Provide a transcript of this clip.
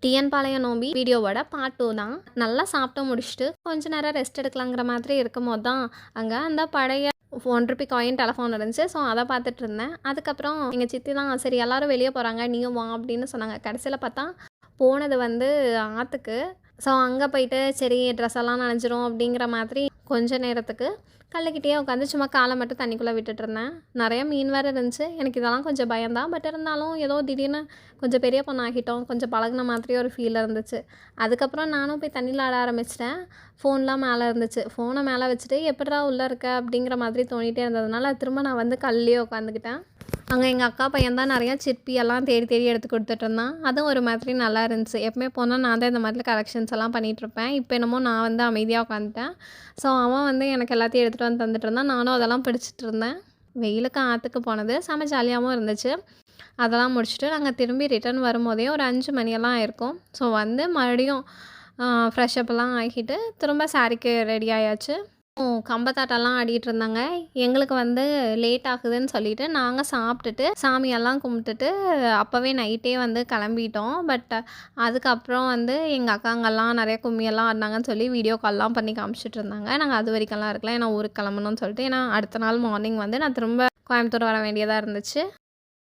TN பாளையம் நோம்பி வீடியோவோட part 2 தான். நல்லா சாப்பிட்டு முடிச்சுட்டு கொஞ்ச நேரம் ரெஸ்ட் எடுக்கலாங்கிற மாதிரி இருக்கும்போது தான் அங்கே அந்த பழைய ₹1 காயின் டெலஃபோன் இருந்துச்சு. ஸோ அதை பார்த்துட்டு இருந்தேன். அதுக்கப்புறம் எங்கள் சித்தி தான் சரி எல்லாரும் வெளியே போகிறாங்க நீயும் வா அப்படின்னு சொன்னாங்க. கடைசியில் பார்த்தா போனது வந்து ஆற்றுக்கு. ஸோ அங்கே போயிட்டு சரி ட்ரெஸ் எல்லாம் நனைஞ்சிரும் அப்படிங்கிற மாதிரி கொஞ்ச நேரத்துக்கு கல்லுக்கிட்டே உட்காந்து சும்மா காலை மட்டும் தண்ணிக்குள்ளே விட்டுட்டு இருந்தேன். நிறைய மீன் வேறு இருந்துச்சு. எனக்கு இதெல்லாம் கொஞ்சம் பயம்தான். பட் இருந்தாலும் ஏதோ திடீர்னு கொஞ்சம் பெரிய பொண்ணு ஆகிட்டோம், கொஞ்சம் பழகின மாதிரி ஒரு ஃபீல் இருந்துச்சு. அதுக்கப்புறம் நானும் போய் தண்ணியில் ஆட ஆரம்பிச்சிட்டேன். ஃபோன்லாம் மேலே இருந்துச்சு. ஃபோனை மேலே வச்சுட்டு எப்படிடா உள்ளே இருக்க அப்படிங்கிற மாதிரி தோணிகிட்டே இருந்ததுனால திரும்ப நான் வந்து கல்லையே உட்காந்துக்கிட்டேன். அங்கே எங்கள் அக்கா பையன் தான் நிறையா சிற்பி எல்லாம் தேடி தேடி எடுத்து கொடுத்துட்டு இருந்தான். அதுவும் ஒரு மாதிரி நல்லா இருந்துச்சு. எப்பவுமே போனால் நான் தான் இந்த மாதிரி கலெக்ஷன்ஸ் எல்லாம் பண்ணிகிட்ருப்பேன். இப்போ என்னமோ நான் வந்து அமைதியாக உட்காந்துட்டேன். ஸோ அவன் வந்து எனக்கு எல்லாத்தையும் எடுத்துகிட்டு வந்து தந்துட்டு இருந்தான். நானும் அதெல்லாம் பிடிச்சிட்டு இருந்தேன். வெயிலுக்கு ஆற்றுக்கு போனது செம ஜாலியாகவும் இருந்துச்சு. அதெல்லாம் முடிச்சுட்டு நாங்கள் திரும்பி ரிட்டர்ன் வரும்போதே ஒரு 5 மணியெல்லாம் ஆயிருக்கும். ஸோ வந்து மறுபடியும் ஃப்ரெஷ்அப்லாம் ஆகிட்டு திரும்ப சாரிக்கு ரெடி ஆயாச்சு. கம்பத்தாட்டெல்லாம் ஆடிட்டு இருந்தாங்க. எங்களுக்கு வந்து லேட் ஆகுதுன்னு சொல்லிட்டு நாங்கள் சாப்பிட்டுட்டு சாமியெல்லாம் கும்பிட்டுட்டு அப்போவே நைட்டே வந்து கிளம்பிட்டோம். பட் அதுக்கப்புறம் வந்து எங்கள் அக்காங்கெல்லாம் நிறைய கும்மியெல்லாம் ஆடினாங்கன்னு சொல்லி வீடியோ கால்லாம் பண்ணி காமிச்சிட்டு இருந்தாங்க. நாங்கள் அது வரைக்கும்லாம் இருக்கலாம், ஏன்னா ஊருக்கு கிளம்பணும்னு சொல்லிட்டு. ஏன்னா அடுத்த நாள் மார்னிங் வந்து நான் திரும்ப கோயம்புத்தூர் வர வேண்டியதாக இருந்துச்சு.